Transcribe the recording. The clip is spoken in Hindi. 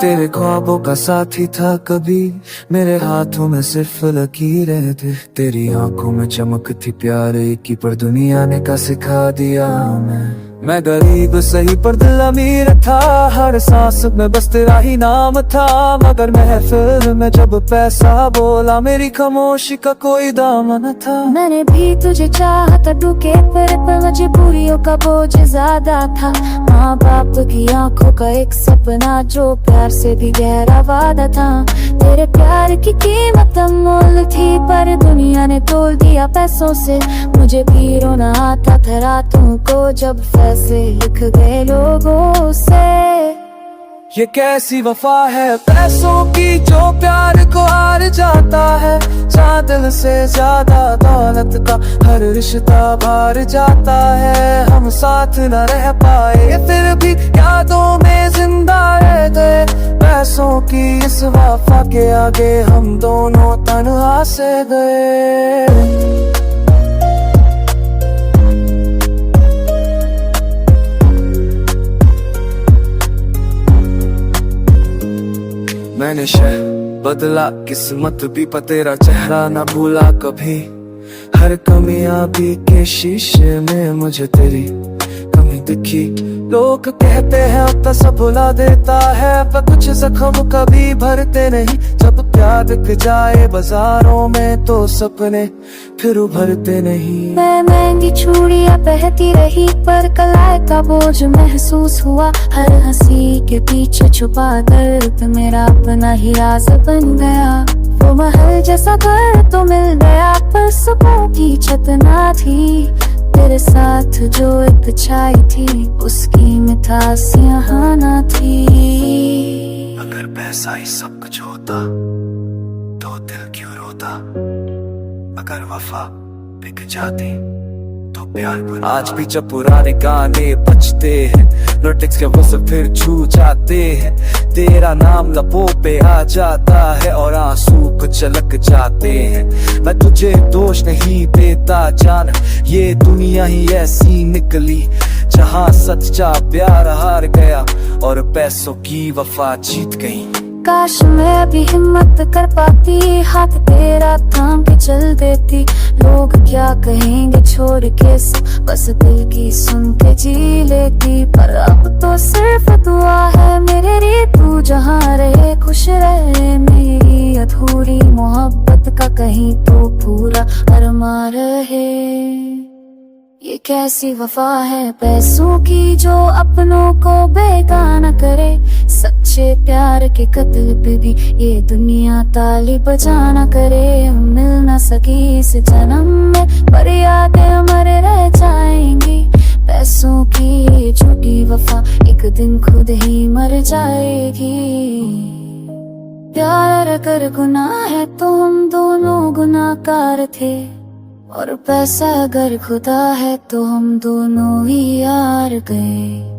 तेरे ख्वाबों का साथी था कभी, मेरे हाथों में सिर्फ लकीरें थे। तेरी आंखों में चमक थी प्यार की, पर दुनिया ने क्या सिखा दिया हमें। मैं गरीब सही पर दिल अमीर था, हर सांस में बस तेरा ही नाम था। मगर महफिल में जब पैसा बोला, मेरी खामोशी का कोई दाम न था। मैंने भी तुझे चाहा था डूके पर मजबूरियों का बोझ ज्यादा था। माँ बाप की आंखों का एक सपना, जो प्यार से भी गहरा वादा था। तेरे प्यार की कीमत अनमोल थी, पर दुनिया ने तोल दिया पैसों से। मुझे भी रोना आता था रातों को, जब फैसले लिख गए लोगों से। ये कैसी वफा है पैसों की, जो प्यार को हार जाता है। दिल से ज्यादा दौलत का हर रिश्ता भार जाता है। हम साथ न रह पाए, फिर भी यादों में जिंदा रह गए। पैसों की इस वफा के आगे हम दोनों तन्हा से गए। मैंने शहर बदला, किस्मत भी पर तेरा चेहरा ना भूला कभी। हर कमियां के शीशे में मुझे तेरी कमी दिखी। लोग कहते हैं अब तो सब भुला देता है, पर कुछ जख्म कभी भरते नहीं। जब प्यार दिख जाए बाजारों में, तो सपने फिर उभरते नहीं। मैं महंगी चूड़ियां बहती रही, पर कलाई का बोझ महसूस हुआ। हर हंसी के पीछे छुपा दर्द मेरा अपना ही राज बन गया। वो महल जैसा घर तो मिल गया, पर सुकून की छत ना थी। तेरे साथ जो एक छाई थी, उसकी मिठास यहाँ ना थी। अगर पैसा ही सब कुछ होता, तो दिल क्यों रोता। अगर वफा बिक जाती, तो प्यार। आज भी जब पुराने गाने बजते हैं, रोटिक्स के वो सब फिर छू जाते हैं। तेरा नाम लबों पे आ जाता है, और आंसू को छलक जाते हैं। मैं तुझे दोष नहीं देता जान, ये दुनिया ही ऐसी निकली, जहाँ सच्चा प्यार हार गया और पैसों की वफा जीत गई। काश मैं भी हिम्मत कर पाती, हाथ तेरा थाम के चल देती। लोग क्या कहेंगे छोड़ के, बस दिल की सुन के जी लेती। पर अब तो सिर्फ दुआ है मेरे लिए, तू जहाँ रहे खुश रहे। मेरी अधूरी मोहब्बत का कहीं तो पूरा अरमा रहे। ये कैसी वफा है पैसों की, जो अपनों को बेगाना करे। सच्चे प्यार के कत्ल पे भी ये दुनिया ताली बजाना करे। मिल न सकी इस जन्म में, पर यादें अमर रह जाएंगी। पैसों की ये झूठी वफा एक दिन खुद ही मर जाएगी। प्यार अगर गुनाह है, तो हम दोनों गुनाहगार थे। और पैसा अगर खुदा है, तो हम दोनों ही हार गए।